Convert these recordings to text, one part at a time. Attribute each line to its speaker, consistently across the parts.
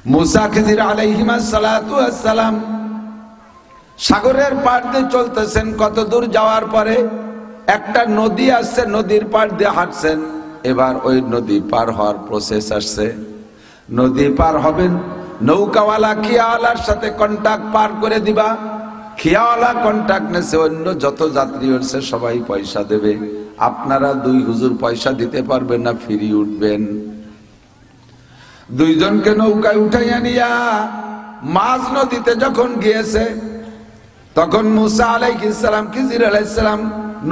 Speaker 1: মুসা খিজির আলাইহিমা সালাতু আসসালাম সাগরের পাড় দিয়ে চলতেছেন। কত দূর যাওয়ার পরে একটা নদী আসছে, নদীর পাড় দিয়ে হাঁটছেন। এবার ওই নদী পার হওয়ার প্রসেস আসছে। নদী পার হবেন, নৌকাওয়ালা খিয়াওয়ালার সাথে কন্টাক্ট পার করে দিবা। খিয়াওয়ালা কন্টাক্ট নেছে, অন্য যত যাত্রী হচ্ছে সবাই পয়সা দেবে। আপনারা দুই হুজুর পয়সা দিতে পারবেন না, ফিরি উঠবেন। দুইজনকে নৌকায় উঠাইয়া নিয়া মাঝ নদীতে যখন গিয়েছে, তখন মুসা আলাইহিস সালাম খিজির আলাইহিস সালাম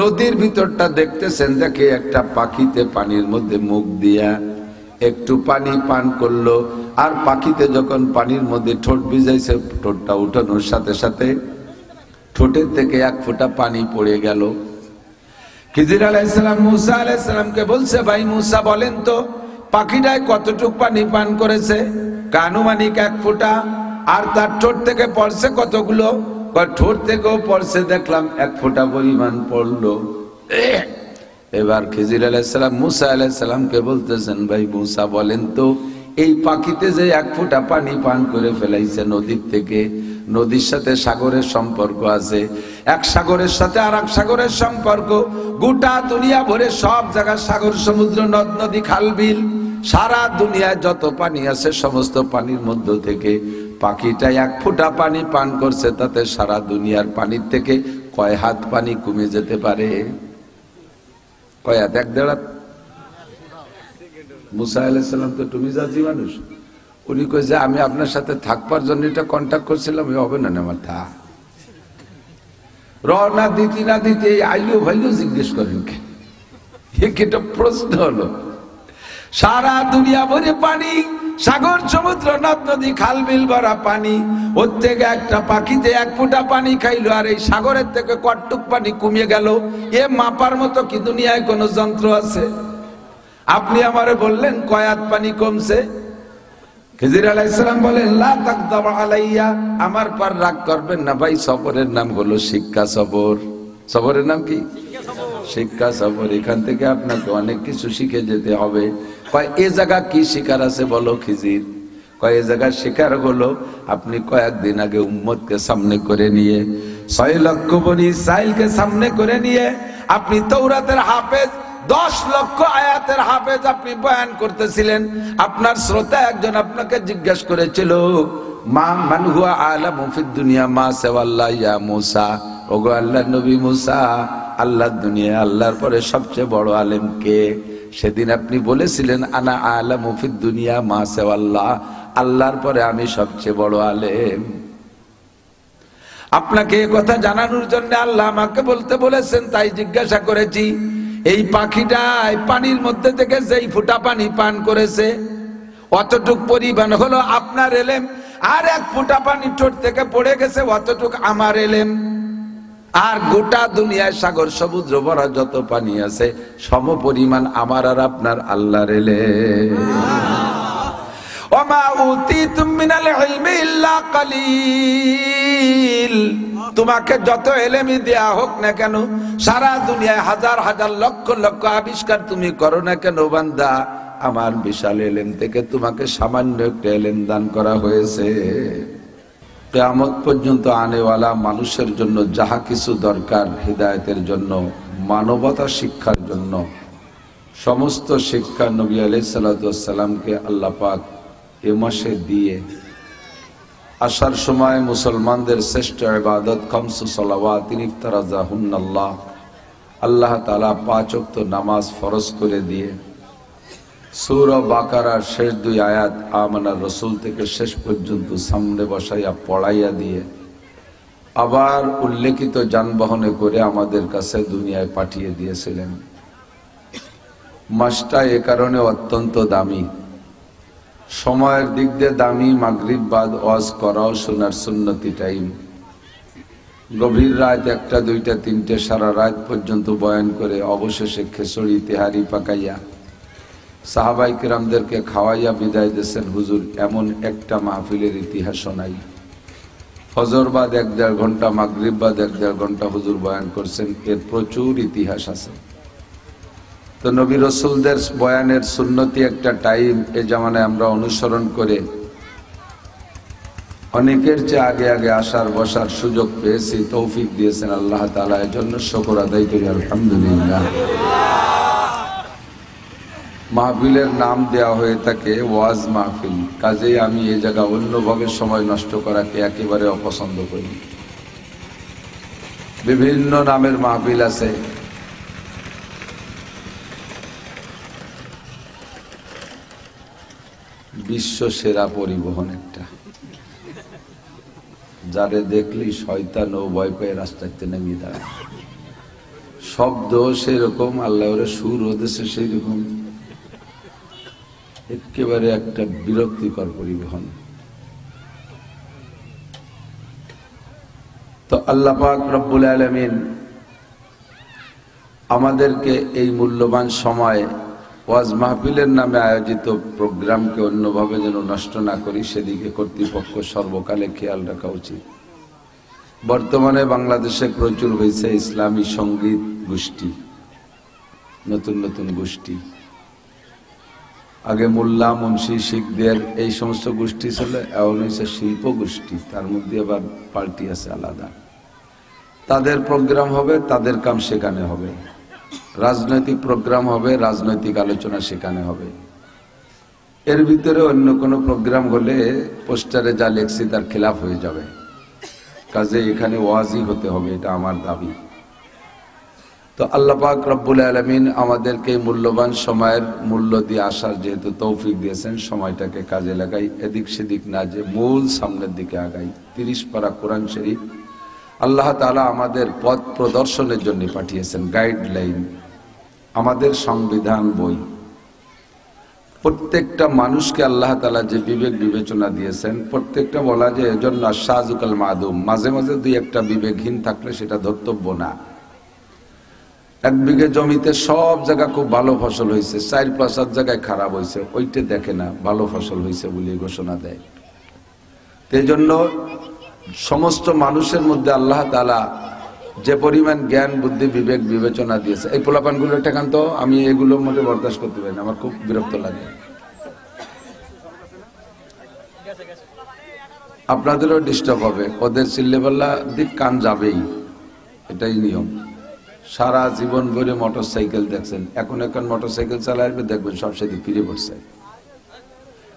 Speaker 1: নদীর ভিতরটা দেখতেছেন। দেখে একটা পাখিতে পানির মধ্যে মুখ দিয়া একটু পানি পান করলো। আর পাখিতে যখন পানির মধ্যে ঠোঁট ভিজাইছে, ঠোঁটটা উঠানোর সাথে সাথে ঠোঁটের থেকে এক ফোঁটা পানি পড়ে গেল। খিজির আলাইহিস সালাম মুসা আলাইহিস সালামকে বলছে, ভাই মুসা বলেন তো পাখিটায় কতটুক পানি পান করেছে? আনুমানিক এক ফোঁটা। আর তার ঠোঁট থেকে পড়ছে কতগুলো? ঠোঁট থেকেও পড়ছে দেখলাম এক ফোঁটা পরিমাণ পড়লো। এবার খিজির আলাইহিস সালাম মুসা আলাইহিস সালামকে বলতেছেন, ভাই মুসা বলেন তো এই পাখিতে যে এক ফোঁটা পানি পান করে ফেলাইছে নদীর থেকে, নদীর সাথে সাগরের সম্পর্ক আছে, এক সাগরের সাথে আর এক সাগরের সম্পর্ক। গোটা দুনিয়া ভরে সব জায়গায় সাগর, সমুদ্র, নদ নদী, খাল বিল, সারা দুনিয়ায় যত পানি আছে সমস্ত পানির মধ্য থেকে পাখিটা এক ফোঁটা পানি পান করছে, তাতে সারা দুনিয়ার পানির থেকে কয় হাত পানি কমে যেতে পারে? কয় হাত? এক দেড় হাত? মুসা আলাইহিস সালাম তো তুমি জাতি মানুষ, উনি কই যে আমি আপনার সাথে থাকবার জন্য এটা কন্ট্যাক্ট করছিলাম, হবে না আমার থা রওনা দিতি না দিতে আইলো ভাইলো জিজ্ঞেস করেন কে? একটা প্রশ্ন হলো। সারা দুনিয়া ভরে পানি, সাগর, সমুদ্র, নদ নদী, খাল বিল ভরা পানি। ওর থেকে একটা পাখিতে এক ফোঁটা পানি খাইলো, আর এই সাগরের থেকে কটটুক পানি কমে গেল। এ মাপার মতো কি দুনিয়ায় কোনো যন্ত্র আছে? আপনি আমারে বললেন কয়াত পানি কমছে। খিজির আলাইহিস সালাম বলেন, লা তাকদাব আলাইয়া, আমার পর রাগ করবেন না ভাই। সফরের নাম হলো শিক্ষা সফর। সফরের নাম কি? শিক্ষা সফর। এখান থেকে আপনাকে অনেক কিছু শিখে যেতে হবে। কয় এ জায়গা কি শিকার আছে বলো খিজির? কয় এ জায়গা শিকার হলো আপনি কয়েকদিন আগে উম্মতকে সামনে করে নিয়ে 6 লক্ষ বনি ইসরাইলকে সামনে করে নিয়ে আপনি তাওরাতের হাফেজ, 10 লক্ষ আয়াতের হাফেজ আপনি বয়ান করতেছিলেন। আপনার শ্রোতা একজন আপনাকে জিজ্ঞেস করেছিল, মা মান হুয়া আলামু ফিদ দুনিয়া মা সাওয়াল্লাহ ইয়া মুসা, ওগো আল্লাহর নবী মুসা, আল্লাহর দুনিয়া আল্লাহর পরে সবচেয়ে বড় আলেম কে? সেদিন আপনি বলেছিলেন, আনা আলামু ফিদ দুনিয়া মা সাওয়াল্লাহ, আল্লাহর পরে আমি সবচেয়ে বড় আলেম। আপনাকে এই কথা জানানোর জন্য আল্লাহ আমাকে বলতে বলেছেন, তাই জিজ্ঞাসা করেছি। এই পাখিটায় পানির মধ্যে থেকে যেই ফোঁটা পানি পান করেছে অতটুক পরিমাণ হলো আপনার এলেম, আর এক ফোঁটা পানি ঠোঁট থেকে পড়ে গেছে অতটুক আমার এলেম। আর গোটা দুনিয়ায় সাগর, সমুদ্র ভরা যত পানি আছে সম পরিমাণ আমার আর আপনার আল্লাহর এলেম। ওমা উতিতুম মিনাল ইলমি ইল্লা কালিল, তোমাকে যত এলেমই দেয়া হোক না কেন, সারা দুনিয়ায় হাজার হাজার লক্ষ লক্ষ আবিষ্কার তুমি করো না কেন বান্দা, আমার বিশাল এলেম থেকে তোমাকে সামান্য একটা এলেম দান করা হয়েছে। কিয়ামত পর্যন্ত আনেওয়ালা মানুষের জন্য যাহা কিছু দরকার হিদায়াতের জন্য, মানবতা শিক্ষার জন্য, সমস্ত শিক্ষা নবী আলাইহিস সালাতু ওয়াস সালামকে আল্লাহ পাক এ মাসে দিয়ে আসার সময় মুসলমানদের শ্রেষ্ঠ ইবাদত খামসু সালাওয়াত ইফতারাজাহুন্নাল্লাহ, আল্লাহ তাআলা 5 ওয়াক্ত নামাজ ফরজ করে দিয়ে সূরা বাকারার শেষ 2 আয়াত আমানার রাসূল থেকে শেষ পর্যন্ত সামনে বসাইয়া পড়াইয়া দিয়ে আবার উল্লেখিত যানবাহনে করে আমাদের কাছে দুনিয়ায় পাঠিয়ে দিয়েছিলেন। মাসটা এ কারণে অত্যন্ত দামি, সময়ের দিক দিয়ে দামি। মাগরিব বাদ ওয়াজ করাও শোনার সুন্নতি টাইম। গভীর রাত 1টা 2টা 3টে সারা রাত পর্যন্ত বয়ান করে অবশেষে খেচড়ি তেহারি পাকাইয়া সাহাবাই কিরামদেরকে খাওয়াইয়া বিদায় দিয়েছেন হুজুর। এমন একটা মাহফিলের ইতিহাস শোনাই। ফজর বাদ 1-1.5 ঘন্টা, মাগরিব বাদ 1-1.5 ঘন্টা হুজুর বয়ান করছেন। এর প্রচুর ইতিহাস আছে। তো নবী রাসূলদের বয়ানের সুন্নতি একটা টাইম এ জামানায় আমরা অনুসরণ করে অনেকের চেয়ে আগে আগে আসার বসার সুযোগ পেয়েছি, তৌফিক দিয়েছেন আল্লাহ তাআলা, এর জন্য শুকর আদায় করি আলহামদুলিল্লাহ। মাহফিলের নাম দেওয়া হয়ে থাকে ওয়াজ মাহফিল, কাজেই আমি এই জায়গা অন্যভাবে সময় নষ্ট করাকে একেবারে অপছন্দ করি। বিভিন্ন নামের মাহফিল আছে, বিশ্ব সেরা পরিবহন একটা, যারে দেখলি শয়তান ও ভয় পেয়ে রাস্তাতে নেমে দাঁড়ায়। শব্দ সেরকম, আল্লাহ ওরে সুর ওদেশে সেই রকম, একেবারে একটা বিরক্তিকর পরিবহন। তো আল্লাহ পাক রব্বুল আলামিন আমাদেরকে এই মূল্যবান সময় ওয়াজ মাহফিলের নামে আয়োজিত প্রোগ্রামকে অন্যভাবে যেন নষ্ট না করি, সেদিকে কর্তৃপক্ষ সর্বকালে খেয়াল রাখা উচিত। বর্তমানে বাংলাদেশে প্রচুর হয়েছে ইসলামী সঙ্গীত গোষ্ঠী, নতুন নতুন গোষ্ঠী। আগে মোল্লা মুন্সি শিখদের এই সমস্ত গোষ্ঠী ছিল, এখন হয়েছে শিল্প গোষ্ঠী, তার মধ্যে আবার পার্টি আছে আলাদা। তাদের প্রোগ্রাম হবে, তাদের কাম সেখানে হবে। রাজনৈতিক প্রোগ্রাম হবে, রাজনৈতিক আলোচনা সেখানে হবে। এর ভিতরে অন্য কোনো প্রোগ্রাম হলে পোস্টারে যা লেখছি তার খেলাফ হয়ে যাবে, কাজে এখানে ওয়াজি হতে হবে, এটা আমার দাবি। তো আল্লাহ পাক রব্বুল আলামিন আমাদেরকে মূল্যবান সময়ের মূল্য দিয়ে আসার যেহেতু তৌফিক দিয়েছেন, সময়টাকে কাজে লাগাই, এদিক সেদিক না যে মূল সামনের দিকে আগাই। 30 পারা কোরআন শরীফ আল্লাহ তাআলা আমাদের পথ প্রদর্শনের জন্য পাঠিয়েছেন, গাইডলাইন, আমাদের সংবিধান বই। প্রত্যেকটা মানুষকে আল্লাহ তাআলা যে বিবেক বিবেচনা দিয়েছেন, প্রত্যেকটা বলা যায় এজন্য শাযুকাল মাদুম, মাঝে মাঝে দুই একটা বিবেকহীন থাকলে সেটা ধর্তব্য না। 1 বিঘে জমিতে সব জায়গা খুব ভালো ফসল হয়েছে, 4-5 জায়গায় খারাপ হয়েছে, ওইটা দেখে না, ভালো ফসল হয়েছে বলে ঘোষণা দেয়। এই জন্য সমস্ত মানুষের মধ্যে আল্লাহ তাআলা যে পরিমাণ জ্ঞান বুদ্ধি বিবেক বিবেচনা দিয়েছে, এই পোলাপানগুলো ঠেকান তো, আমি এগুলোর মধ্যে বরদাস্ত করতে পারি না, আমার খুব বিরক্ত লাগে। আপনাদেরও ডিস্টার্ব হবে, ওদের চিল্লেপাল্লা দিক কান যাবেই, এটাই নিয়ম। সারা জীবন ভরে মোটর সাইকেল দেখছেন, এখন মোটর সাইকেল চালায় আসবে, দেখবেন সব সেদিক ফিরে পড়ছে।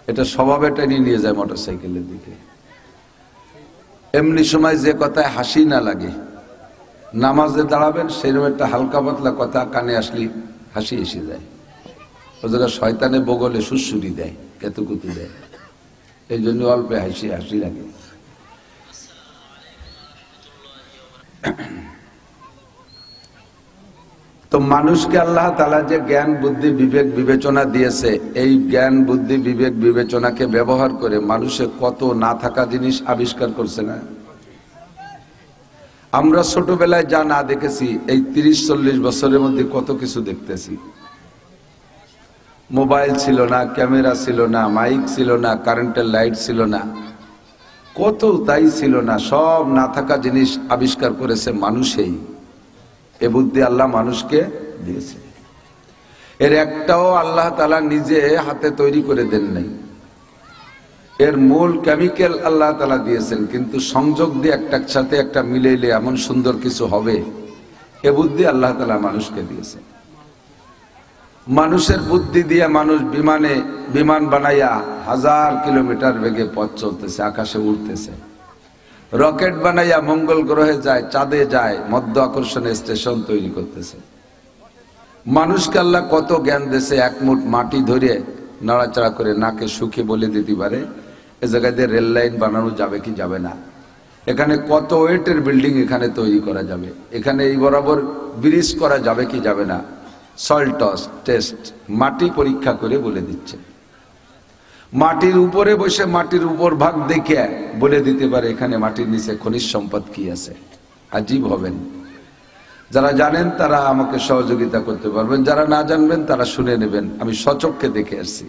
Speaker 1: এটা স্বভাবে টেনে নিয়ে যায় মোটর সাইকেলের দিকে। এমনি সময় যে কথায় হাসি না লাগে, নামাজে দাঁড়াবেন সেরকম একটা হালকা পাতলা কথা কানে আসলে হাসি এসে যায়। ও জায়গায় শয়তানে বগলে সুসুরি দেয়, কেতুকুতু দেয়, এই জন্য অল্পে হাসি লাগে। তো মানুষকে আল্লাহ তাআলা যে জ্ঞান বুদ্ধি বিবেক বিবেচনা দিয়েছে, এই জ্ঞান বুদ্ধি বিবেক বিবেচনাকে ব্যবহার করে মানুষে কত না থাকা জিনিস আবিষ্কার করছে না। আমরা ছোটবেলায় যা না দেখেছি, এই 30-40 বছরের মধ্যে কত কিছু দেখতেছি। মোবাইল ছিল না, ক্যামেরা ছিল না, মাইক ছিল না, কারেন্টের লাইট ছিল না, কত তাই ছিল না, সব না থাকা জিনিস আবিষ্কার করেছে মানুষেই। এ বুদ্ধি আল্লাহ মানুষকে দিয়েছে, এর একটাও আল্লাহ তাআলা নিজে হাতে তৈরি করে দেন নাই। এর মূল কেমিক্যাল আল্লাহ তাআলা দিয়েছেন, কিন্তু সংযোগ দিয়ে একটার সাথে একটা মিলাইলে এমন সুন্দর কিছু হবে, এ বুদ্ধি আল্লাহ তাআলা মানুষকে দিয়েছে। মানুষের বুদ্ধি দিয়ে মানুষ বিমান বানাইয়া 1000 কিলোমিটার বেগে পথ চলতেছে, আকাশে উড়তেছে। রকেট বানাইয়া মঙ্গল গ্রহে যায়, চাঁদে যায়, মধ্য আকর্ষণে স্টেশন তৈরি করতেছে। মানুষকে আল্লাহ কত জ্ঞান দিয়েছে, এক মুঠ মাটি ধরে নাড়াচাড়া করে নাকে সুখে বলে দিতে পারে এ জায়গায় দিয়ে রেল লাইন বানানো যাবে কি যাবে না, এখানে কত ওয়েটের বিল্ডিং এখানে তৈরি করা যাবে, এখানে এই বরাবর ব্রিজ করা যাবে কি যাবে না, সয়েল টেস্ট, মাটি পরীক্ষা করে বলে দিচ্ছে। মাটির উপরে বসে মাটির উপর ভাগ দেখে বলে দিতে পারে এখানে মাটির নিচে খনিজ সম্পদ কি আছে। আজীব হবেন। যারা জানেন তারা আমাকে সহযোগিতা করতে পারবেন, যারা না জানবেন তারা শুনে নেবেন। আমি সচক্ষে দেখে আসছি।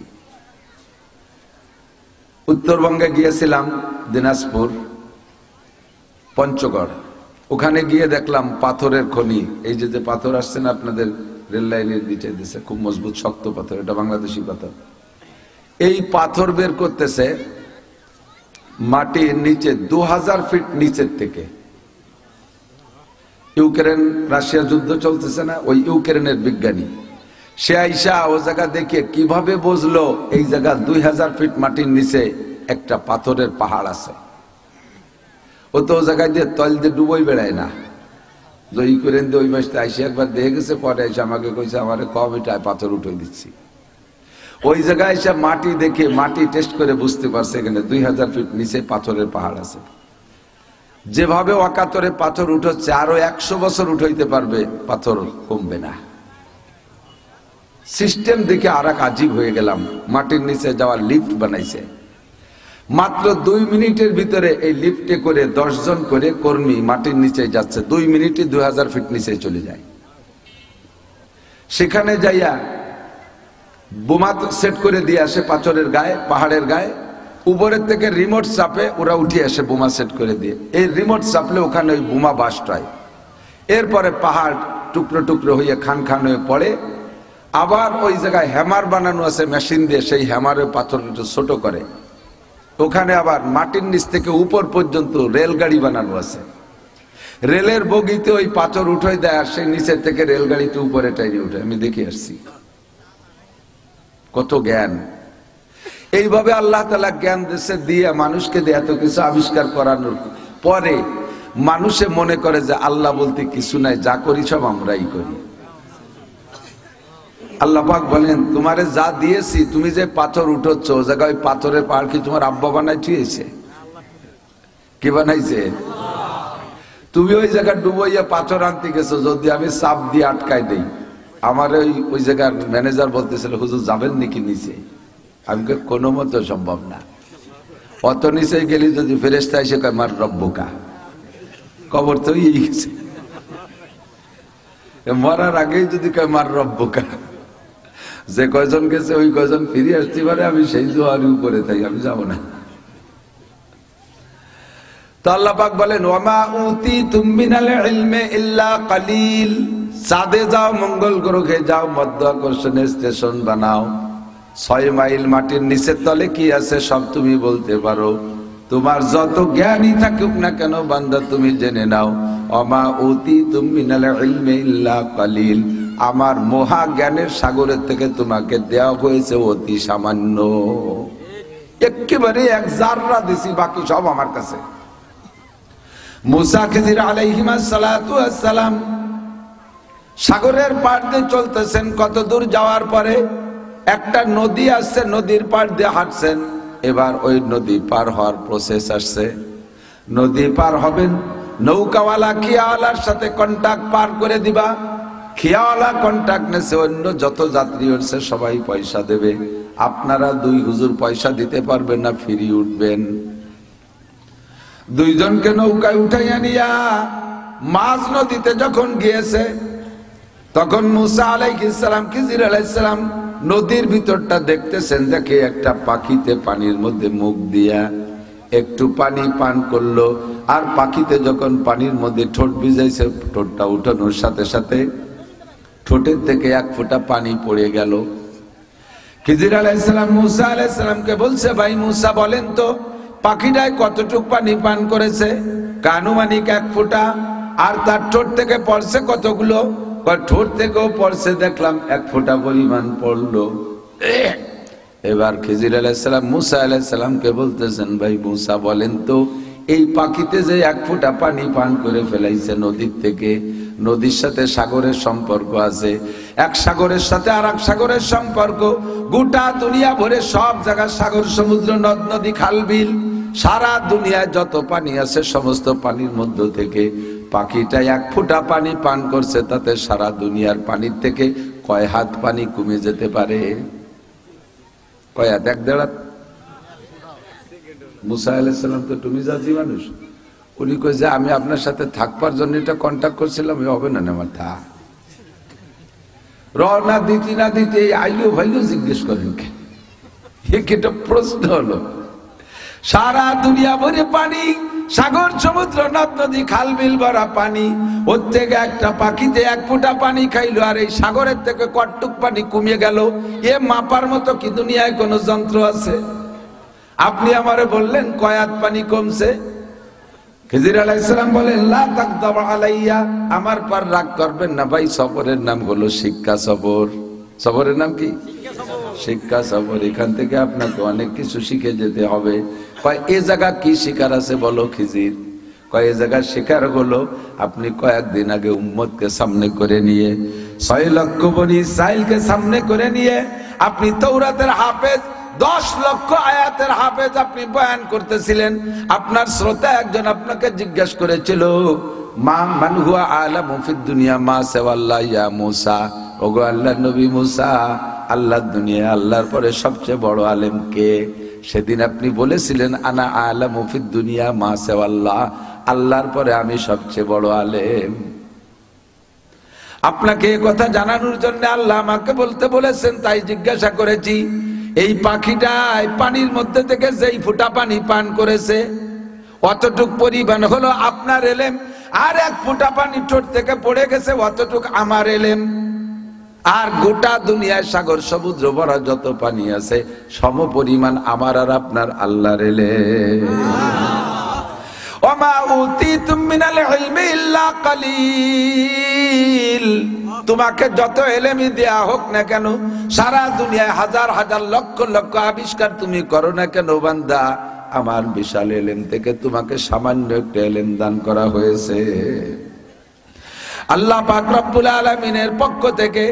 Speaker 1: উত্তরবঙ্গে গিয়েছিলাম, দিনাজপুর, পঞ্চগড়। ওখানে গিয়ে দেখলাম পাথরের খনি। এই যে পাথর আসছে না আপনাদের রেল লাইনের নিচে দিছে, খুব মজবুত শক্ত পাথর, এটা বাংলাদেশি পাথর। এই পাথর বের করতেছে মাটির নিচে 2000 ফিট নিচের থেকে। ইউক্রেন রাশিয়া যুদ্ধ চলতেছে না, ওই ইউক্রেনের বিজ্ঞানী সে আইসা ও জায়গা দেখে কিভাবে বুঝলো এই জায়গা 2000 ফিট মাটির নিচে একটা পাথরের পাহাড় আছে। ও তো ও জায়গায় দিয়ে তল দিয়ে ডুবোই বেড়ায় না, যে ইউক্রেন দিয়ে ওই মাসটা আইসে একবার দেখে গেছে, পরে এসে আমাকে কইছে আমারে কম এটায় পাথর উঠে দিচ্ছি। ওই জায়গায় এসে মাটি দেখে মাটি টেস্ট করে বুঝতে পারছে এখানে 2000 ফিট নিচে পাথরের পাহাড় আছে। যেভাবে অকাতরে পাথর উঠছে আরো 100 বছর উঠাইতে পারবে, পাথর কমবে না। সিস্টেম দেখে আর এক আজীব হয়ে গেলাম। মাটির নিচে যাওয়ার লিফট বানাইছে, মাত্র 2 মিনিটের ভিতরে এই লিফটে করে 10 জন করে কর্মী মাটির নিচে যাচ্ছে, 2 মিনিটে 2000 ফিট নিচে চলে যায়। সেখানে যাইয়া বোমা সেট করে দিয়ে আসে পাথরের গায়ে, পাহাড়ের গায়ে, উপরের থেকে রিমোট চাপে ওরা উঠে আসে বোমা সেট করে দিয়ে। এই রিমোট চাপলে ওখানে ওই বোমা বাস্ট হয়, এরপরে পাহাড় টুকরো টুকরো হয়ে খান খান হয়ে পড়ে। আবার ওই জায়গায় হ্যামার বানানো আছে মেশিন দিয়ে, সেই হ্যামারে পাথর একটু ছোট করে। ওখানে আবার মাটির নিচ থেকে উপর পর্যন্ত রেলগাড়ি বানানো আছে, রেলের বগিতে ওই পাথর উঠে দেয় আর সেই নিচের থেকে রেলগাড়িতে উপরে টাইনে উঠে। আমি দেখে আসছি কত জ্ঞান। এইভাবে আল্লাহ তাআলা জ্ঞান দেশে দিয়ে মানুষকে দিয়ে এত কিছু আবিষ্কার করানোর পরে মানুষে মনে করে যে আল্লাহ বলতে কিছু নাই, যা করি সব আমরাই করি। আল্লাহ পাক বলেন তোমারে যা দিয়েছি, তুমি যে পাথর উঠোচ্ছ ও জায়গায় পাথরের পাহাড় কি তোমার আব্বা বানাইছে? কি বানাইছে? তুমি ওই জায়গা ডুবাইয়া পাথর আনতে গেছো, যদি আমি চাপ দিয়ে আটকাই দেই, আমার ওই জায়গার ম্যানেজার বলতেছিল হুজুর যাবেন নাকি নিচে? আমি কোনো মতো সম্ভব না, অত নিচে গেলি যদি ফেরেশতা এসে কয় মার রব্বুকা, কবর তো হয়ে গেছে। মরার আগেই যদি কয় মার রব্বুকা, যে কয়জন গেছে ওই কয়জন ফিরে আসতে পারে, আমি সেই জোয়ারি উপরে থাকি, আমি যাবো না। তো আল্লাহ পাক বলেন ওয়ামা উতিতুম মিনাল ইলমি ইল্লা কালিল। চাঁদে যাও, মঙ্গল গ্রহে যাও, মধ্যাকর্ষণের স্টেশন বানাও, 6 মাইল মাটির নিচের তলে কি আছে সব তুমি বলতে পারো। তোমার যত জ্ঞানই থাকুক না কেন বান্দা তুমি জেনে নাও, ওয়ামা উতিতুম মিনাল ইলমি ইল্লা কালিল, আমার মহা জ্ঞানের সাগরের থেকে তোমাকে দেওয়া হয়েছে অতি সামান্য, একেবারে 1 জাররা দিছি, বাকি সব আমার কাছে। মুসা খিজির আলাইহিমাস সালাতু ওয়াস সালাম সাগরের পাড় দিয়ে চলতেছেন, কত দূর যাওয়ার পরে একটা নদী আসছে, নদীর পাড় দিয়ে হাঁটছেন। এবার ওই নদী পার হওয়ার প্রসেস আসছে, নদী পার হবেন, নৌকাওয়ালা খিয়াওয়ালার সাথে কন্টাক্ট পার করে দিবা। খিয়াওয়ালা কন্টাক্ট নেছে, অন্য যত যাত্রী হচ্ছে সবাই পয়সা দেবে, আপনারা 2 হুজুর পয়সা দিতে পারবেন না, ফিরি উঠবেন। 2 জনকে নৌকায় উঠাইয়া নিয়া মাঝ নদীতে যখন গিয়েছে, তখন মুসা আলাইহিস সালাম খিজির আলাইহিস সালাম নদীর ভিতরটা দেখতেছেন, দেখে একটা পাখিতে পানির মধ্যে মুখ দিয়া একটু পানি পান করলো, আর পাখিতে যখন পানির মধ্যে ঠোঁট ভিজাইছে, ঠোঁটটা উঠানোর সাথে সাথে ঠোঁটের থেকে 1 ফোঁটা পানি পড়ে গেল। খিজির আলাইহিস সালাম মুসা আলাইহিস সালামকে বলছে, ভাই মুসা বলেন তো পাখিটায় কতটুক পানি পান করেছে? আনুমানিক 1 ফোঁটা। আর তার ঠোঁট থেকে পড়ছে কতগুলো? ঠোঁট থেকেও পড়ছে দেখলাম 1 ফোঁটা পরিমাণ পড়লো। এবার খিজির আলাইহিস সালাম মুসা আলাইহিস সালামকে বলতেছেন, ভাই মুসা বলেন তো এই পাখিতে যে 1 ফোঁটা পানি পান করে ফেলাইছে নদীর থেকে, নদীর সাথে সাগরের সম্পর্ক আছে, এক সাগরের সাথে আর এক সাগরের সম্পর্ক, গোটা দুনিয়া ভরে সব জায়গায় সাগর, সমুদ্র, নদ নদী, খাল বিল, সারা দুনিয়ায় যত পানি আছে সমস্ত পানির মধ্য থেকে পাখিটা 1 ফোঁটা পানি পান করছে, তাতে সারা দুনিয়ার পানির থেকে কয় হাত পানি কমে যেতে পারে? কয় হাত? 1.5 হাত। মুসা আলাইহিস সালাম তো তুমি জাতি মানুষ, উনি কই যে আমি আপনার সাথে থাকবার জন্য এটা কন্টাক্ট করছিলাম, হবে না আমার থা রওনা দিতে না দিতে আইলো ভাইলো জিজ্ঞেস করেন কে? একটা প্রশ্ন হলো। সারা দুনিয়া ভরে পানি, সাগর, সমুদ্র, নদ নদী, খাল বিল ভরা পানি, ওর থেকে একটা পাখিতে 1 ফোঁটা পানি খাইলো, আর এই সাগরের থেকে কতটুক পানি কমে গেল, এ মাপার মতো কি দুনিয়ায় কোনো যন্ত্র আছে? আপনি আমারে বললেন কয়াত পানি কমছে। খিজির আলাইহিস সালাম বলেন লা তাকদাব আলাইয়া, আমার পর রাগ করবেন না ভাই। সবরের নাম হলো শিক্ষা সবর। সবরের নাম কি? শিক্ষা সবর। এখান থেকে আপনাকে অনেক কিছু শিখে যেতে হবে। কয় এ জায়গা কি শিকার আছে বলো খিজির? কয় এ জায়গা শিকার হলো আপনি কয়েকদিন আগে উম্মতকে সামনে করে নিয়ে 6 লক্ষ বনি ইসরাইলকে সামনে করে নিয়ে আপনি তাওরাতের হাফেজ, 10 লক্ষ আয়াতের হাফেজ আপনি বয়ান করতেছিলেন। আপনার শ্রোতা একজন আপনাকে জিজ্ঞাসা করেছিল মান হুয়া আলামু ফিদ দুনিয়া মা সাওয়াল্লাহ ইয়া মুসা, ওগো আল্লাহর নবী মুসা, আল্লাহর দুনিয়া আল্লাহর পরে সবচেয়ে বড় আলেম কে? সেদিন আপনি বলেছিলেন আনা আলামু ফিদ দুনিয়া মা সাওয়াল্লাহ, আল্লাহর পরে আমি সবচেয়ে বড় আলেম। আপনাকে এই কথা জানানোর জন্য আল্লাহ আমাকে বলতে বলেছেন, তাই জিজ্ঞাসা করেছি। এই পাখিটা পানির মধ্যে থেকে যেই ফুটা পানি পান করেছে অতটুক পরিমাণ হলো আপনার এলেম, আর 1 ফুটা পানি ঠোঁট থেকে পড়ে গেছে অতটুক আমার এলেম। আর গোটা দুনিয়ায় সাগর সমুদ্র ভরা যত পানি আছে সম পরিমাণ আমার আর আপনার আল্লাহর এলেম। ওমা উতিতুম মিনাল ইলমি ইল্লা কালিল, তোমাকে যত এলেমই দেয়া হোক না কেন, সারা দুনিয়ায় হাজার হাজার লক্ষ লক্ষ আবিষ্কার তুমি করো না কেন বান্দা, আমার বিশাল এলেম থেকে তোমাকে সামান্য একটা এলেম দান করা হয়েছে। আল্লাহ পাক রব্বুল আলামিনের পক্ষ থেকে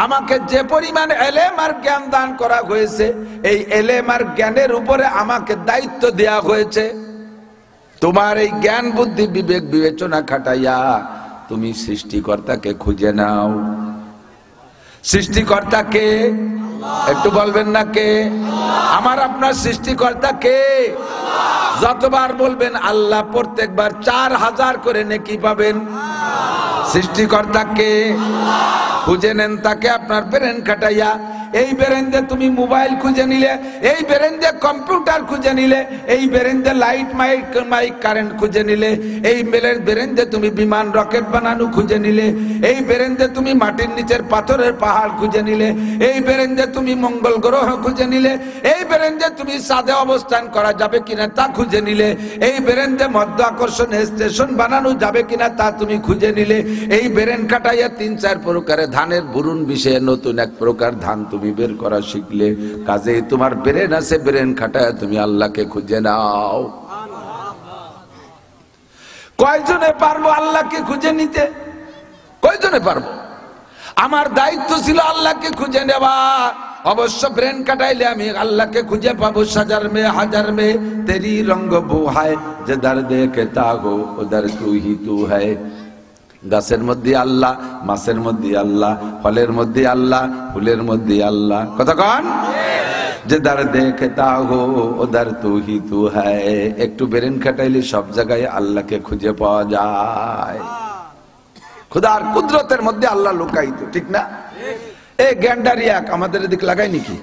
Speaker 1: আমাকে যে পরিমাণ এলেম আর জ্ঞান দান করা হয়েছে, এই এলেম আর জ্ঞানের উপরে আমাকে দায়িত্ব দেয়া হয়েছে। তোমার এই জ্ঞান বুদ্ধি বিবেক বিবেচনা খাটাইয়া তুমি সৃষ্টিকর্তাকে খুঁজে নাও। সৃষ্টিকর্তা কে? একটু বলবেন না কে? আমার আপনার সৃষ্টিকর্তা কে? যতবার বলবেন আল্লাহ, প্রত্যেকবার 4000 করে নেকি পাবেন। সৃষ্টিকর্তা কে? খুঁজে নেন তাকে আপনার ব্রেন খাটাইয়া। এই ব্রেন দিয়ে তুমি মোবাইল খুঁজে নিলে, এই ব্রেন দিয়ে কম্পিউটার খুঁজে নিলে, এই ব্রেন দিয়ে লাইট মাইক কারেন্ট খুঁজে নিলে, এই ব্রেন দিয়ে তুমি বিমান রকেট বানানো খুঁজে নিলে, এই ব্রেন দিয়ে তুমি মাটির নিচের পাথরের পাহাড় খুঁজে নিলে, এই ব্রেন দিয়ে তুমি মঙ্গল গ্রহ খুঁজে নিলে, এই ব্রেন দিয়ে তুমি চাঁদে অবস্থান করা যাবে কিনা তা খুঁজে নিলে, এই ব্রেন দিয়ে মধ্য আকর্ষণ স্টেশন বানানো যাবে কিনা তা তুমি খুঁজে নিলে, এই ব্রেন কাটাইয়া 3-4 প্রকারের ধানের বুরুন বিষয়ে নতুন এক প্রকার ধান তুমি বের করা শিখলে। কাজে তোমার ব্রেন আছে, ব্রেন খাটায় তুমি আল্লাহকে খুঁজে নাও। কয়জনে পারবো আল্লাহকে খুঁজে নিতে? কয়জনে পারবো? আমার দায়িত্ব ছিল আল্লাহকে খুঁজে নেওয়া। অবশ্য ব্রেন কাটাইলে আমি আল্লাহকে খুঁজে পাবো। সাজার মে হাজার মে তেরি রঙ্গ বো হায়, যেদার দেখতা হো উদার তু হি তু হ্যায়। গাছের মধ্যে আল্লাহ, মাছের মধ্যে আল্লাহ, ফলের মধ্যে আল্লাহ, ফুলের মধ্যে আল্লাহ। কথা কন? যেদার দেখতা হো উদার তু হি তু হ্যায়। একটু ব্রেন খাটাইলে সব জায়গায় আল্লাহকে খুঁজে পাওয়া যায়। খুদার কুদরতের মধ্যে আল্লাহ লুকায়িত, ঠিক না? এই গ্যান্ডারিয়াক আমাদের এদিকে লাগাই নাকি?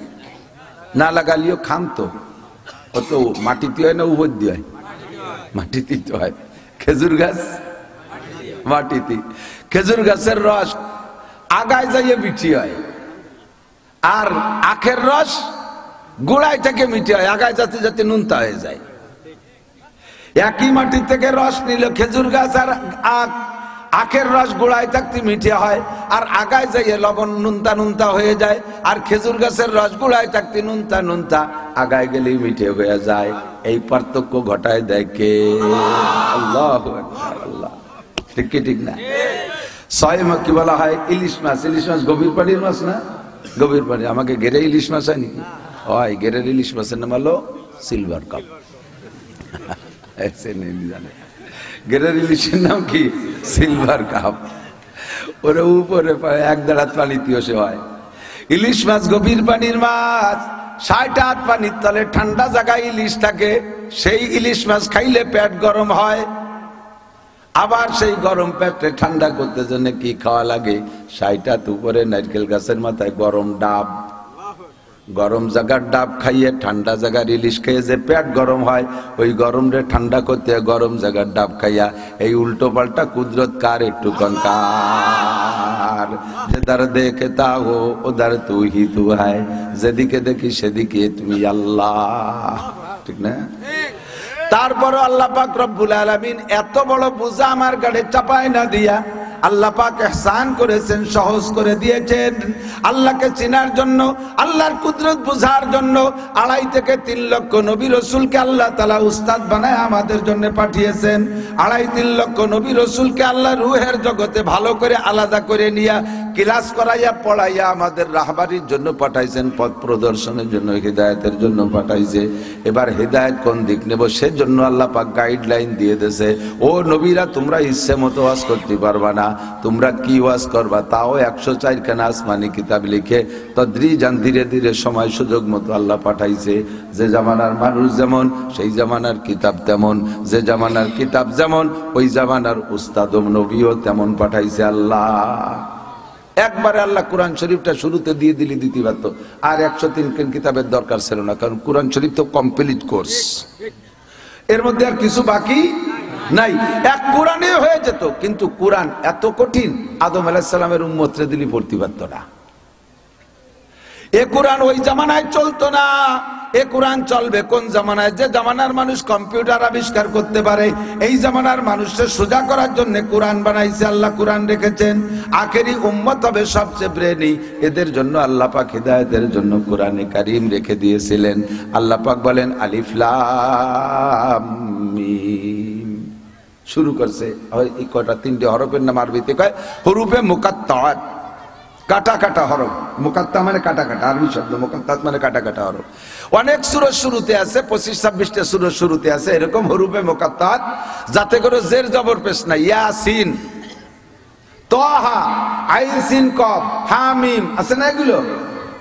Speaker 1: না লাগালিও খান তো। ও তো মাটিতে হয় না উপর দিয়ে হয়? মাটিতেই তো হয়। খেজুর গাছ মাটিতে। খেজুর গাছের রস আগায় যাইয়ে মিঠি হয়, আর আখের রস গোড়ায় থেকে মিঠি হয়, আগায় যাতে যাতে নুনতা হয়ে যায়। একই মাটি থেকে রস নিল খেজুর গাছ আর আখ, আখের রস গোড়ায় থাকতে মিঠে হয়, আর আগায় যাইয়ে লবণ নুনতা নুনতা হয়ে যায়। আর খেজুর গাছের রস গোড়ায় থাকতে নুনতা নুনতা, আগায় গেলেই মিঠে হয়ে যায়। এই পার্থক্য ঘটায় দেয় কে? আল্লাহু আকবার। আল্লাহ। ঠিক কি ঠিক না? কি বলা হয়? ইলিশ মাছ। ইলিশ মাছ গভীর পানির মাছ না? গভীর পানি। আমাকে গেরে ইলিশ মাছ হয় নাকি? হয়। গেরের ইলিশ মাছের নাম হলো সিলভার কাপ। জানে গেরের ইলিশের নাম কি? Silver cup. ওরে উপরে 1 দাঁড়াত পানিতেও সে হয়। ইলিশ মাছ গভীর পানির মাছ। 60 হাত পানির তলে ঠান্ডা জায়গায় ইলিশ থাকে। সেই ইলিশ মাছ খাইলে পেট গরম হয়। আবার সেই গরম পেটে ঠান্ডা করতে জন্য কি খাওয়া লাগে? 60 হাত উপরে নারকেল গাছের মাথায় গরম ডাব। গরম জায়গার ডাব খাইয়ে ঠান্ডা জায়গার ইলিশ খেয়ে যে পেট গরম হয়, ওই গরম রে ঠান্ডা করতে গরম জায়গার ডাব খাইয়া। এই উল্টো পাল্টা কুদরত কার? একটু কনকার। যেদার দেখতা হো উদার তু হি তু হ্যায়। যেদিকে দেখি সেদিকে তুমি আল্লাহ। ঠিক না? তারপর আল্লাহ পাক রব্বুল আলামিন এত বড় বোঝা আমার গাড়ি চাপায় না দিয়া আল্লাহ পাক ইহসান করেছেন, সহজ করে দিয়েছেন। আল্লাহকে চেনার জন্য, আল্লাহর কুদরত বোঝার জন্য 2.5 থেকে 3 লক্ষ নবী রাসূলকে আল্লাহ তাআলা উস্তাদ বানায় আমাদের জন্য পাঠিয়েছেন। 2.5-3 লক্ষ নবী রাসূলকে আল্লাহ রূহের জগতে ভালো করে আলাদা করে নিয়া ক্লাস করাইয়া পড়াইয়া আমাদের রাহবারির জন্য পাঠাইছেন, পথ প্রদর্শনের জন্য, হিদায়াতের জন্য পাঠাইছে। এবার হিদায়াত কোন দিক নেব সেজন্য আল্লাহ পাক গাইডলাইন দিয়ে দিয়েছে। ও নবীরা, তোমরা ইচ্ছে মতো ওয়াজ করতে পারবা না, তোমরা কি ওয়াজ করবা তাও 104 খানা আসমানি কিতাব লিখে তদ্রিজান ধীরে ধীরে সময় সুযোগ মতো আল্লাহ পাঠাইছে। যে জামানার মানুষ যেমন সেই জামানার কিতাব তেমন, যে জামানার কিতাব যেমন ওই জামানার উস্তাদ ও নবীও তেমন পাঠাইছে আল্লাহ। একবারে আল্লাহ কোরআন শরীফটা শুরুতে দিয়ে দিলি দিতে পারতো, আর 103 কিতাবের দরকার ছিল না, কারণ কোরআন শরীফ তো কমপ্লিট কোর্স, এর মধ্যে আর কিছু বাকি নাই, এক কোরআনে হয়ে যেত। কিন্তু কোরআন এত কঠিন, আদম আলাইহিস সালামের উম্মতরে দিলি পড়তে পারতো না। এ কোরআন ওই জামানায় চলতো না। এ কোরআন চলবে কোন জামানায়? যে জামানার মানুষ কম্পিউটার আবিষ্কার করতে পারে, এই জামানার মানুষকে সোজা করার জন্য কোরআন বানাইছে আল্লাহ, কোরআন রেখেছেন। আখেরি উম্মত হবে সবচেয়ে ব্রেনি, এদের জন্য আল্লাহ পাক হিদায়াতের জন্য কোরআনে কারীম রেখে দিয়েছিলেন। আল্লাহ পাক বলেন আলিফ লাম মিম, শুরু করছে। এই কয়টা 3টে হরফের নাম আরবিতে কয় হুরুফে মুকাত্তাআত, কাটা কাটা হরফ। মুকাত্তা মানে কাটা কাটা, আরবি শব্দ। মুকাত্তাত মানে কাটা কাটা হরফ। অনেক সূরার শুরুতে আছে, 25-26টা সূরার শুরুতে আছে এরকম হুরুফে মুকাত্তাত, যাতে করে জের জবর পেশ নাই। ইয়াসিন, তাহা, আইন সিন কফ, হামিম আছে না এগুলো?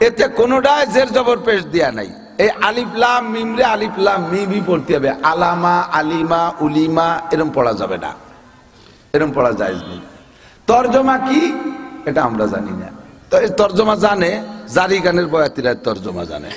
Speaker 1: এতে কোনোটায় জের জবর পেশ দেয়া নাই। এই আলিফ লাম মিম রে আলিফ লাম মিমই পড়তে হবে। আলামা, আলিমা, উলিমা এরকম পড়া যাবে না, এরকম পড়া জায়েজ নেই। তরজমা কি এটা আমরা জানি না, তো এই তরজমা জানে জারি গানের বয়াতিরা তরজমা জানে।